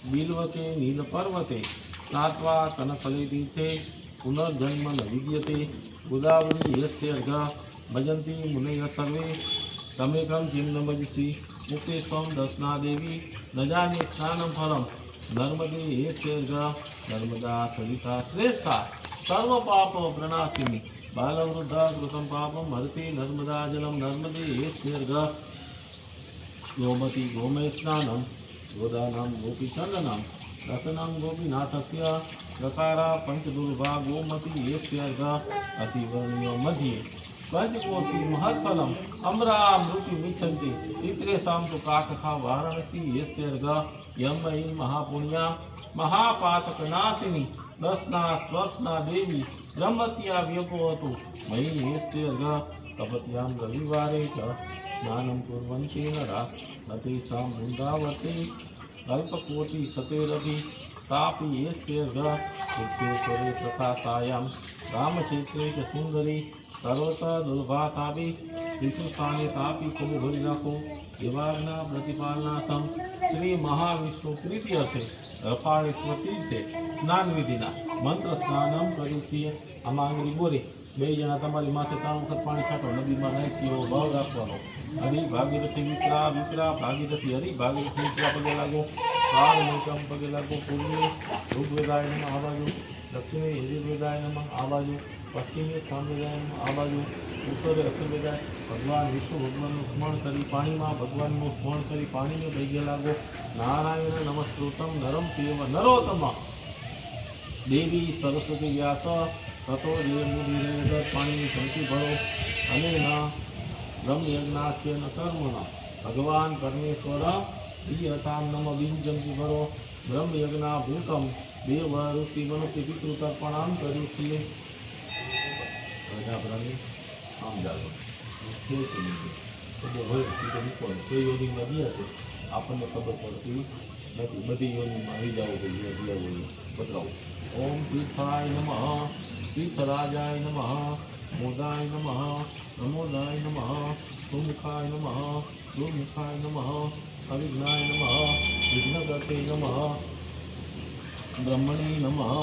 बिल्वते नीलपर्वते स्नात्वा कनफले तीर्थे पुनर्जन्म न विद्यते गोदावरी यस्यर्घ भजन्ति मुनयः सर्वे तमेकं किं न भजसि मुक्ते त्वं दर्शना देवी न जाने स्नानं फलं नर्मदे यस्यर्घ नर्मदा सविता श्रेष्ठा सर्वपाप प्रणाशिनी बालवृद्धा कृतं पापं हरति नर्मदा जलं नर्मदे यस्यर्घ गोमती गोमय स्नानं गोदानं गोपीचन्दनं रसनं गोपीनाथस्य प्रकारा पंचदुर्गा गोमती यस्यर्घ असिवर्णीय मध्ये पंचकोशी महत्फलम् अमरामृतिमिच्छन्ति पितरेषां तु काकखा वाराणसी यस्यर्घ यमयी महापुण्या महापातकनाशिनी दर्शना स्वस्ना देवी ब्रह्मत्या व्यपोहतु मयि यस्यर्घ तपत्यां रविवारे च स्नानं कुर्वन्ति नरा न तेषां वृन्दावते अल्पकोटि सतेरपि तापि यस्यर्घ सिद्धेश्वरे प्रकाशायां रामक्षेत्रे च सुन्दरी सर्वतः दुर्भातापि त्रिषु स्थाने तापि कुमुभरिरको दिवाग्ना प्रतिपालनार्थं श्री महाविष्णु प्रीत्यर्थे रफाळेश्वर तीर्थे स्नान विधिना मंत्र स्नानं કરીએ આમાંગરી બોરે બે જણા તમારી માથે 3 વખત પાણી છાંટો નદીમાં નાસી એવો ભાવ રાખવાનો હરિ ભાગીરથી વિકરા વિકરા ભાગીરથી હરિ ભાગીરથી વિકરા પગે લાગો કાળ મેકમ પગે લાગો પૂર્વે ઋગ્વેદાય નમઃ આ બાજુ દક્ષિણે યજુર્વેદાય નમઃ આ બાજુ પશ્ચિમે સામવેદાય નમઃ આ બાજુ ઉત્તરે અથર્વવેદાય ભગવાન વિષ્ણુ ભગવાનનું સ્મરણ કરી પાણીમાં ભગવાનનું સ્મરણ કરી પાણીને પગે લાગો નારાયણ નમસ્કૃતમ નરમ ચૈવ નરોત્તમ देवी सरस्वती व्यास ततो मुदिरेद पाणी चमकी भरो अनेन ब्रह्मयज्ञाख्यन कर्मण भगवान परमेश्वर श्रीयतां नम बीजमकी भरो ब्रह्मयज्ञा भूतम देव ऋषि मनुष्य पितृतर्पणां करिष्ये आम जागो कोई योनि नदी हशे आपने खबर पड़ती नहीं बधी योनि में आई जाओ बदलाव ओम तीर्थाय नमः तीर्थराजाय नमः मोदाय नमः नमोदाय नमः सुमुखाय नमः दुर्मुखाय नमः अविघ्नाय नमः विघ्नगते नमः ब्रह्मणे नमः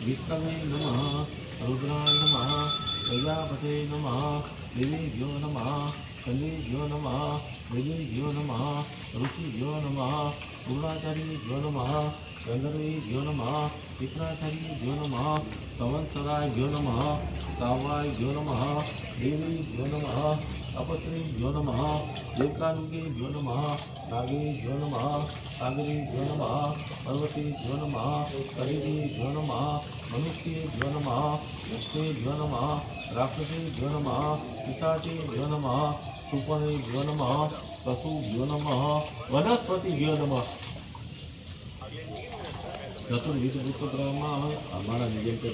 विष्णवे नमः रुद्राय नमः प्रजापते नमः देवीभ्यो नमः कन्येभ्यो नमः देवीभ्यो नमः ऋषिभ्यो नमः पूर्णाचार्येभ्यो नमः गंधर्वेभ्यो नमः विक्राचार्येभ्यो नमः संवत्सराभ्यो नमः सावाभ्यो नमः देवीभ्यो नमः अपश्रीभ्यो नमः देवकानुगेभ्यो नमः नागेभ्यो नमः सागरेभ्यो नमः पर्वतेभ्यो नमः कलिदेभ्यो नमः मनुष्येभ्यो नमः यक्षेभ्यो नमः राक्षसेभ्यो नमः पिशाचेभ्यो नमः सुपनेभ्यो नमः पशुभ्यो नमः वनस्पतिभ्यो नमः चतुर्विध रूप हमारा नियम पे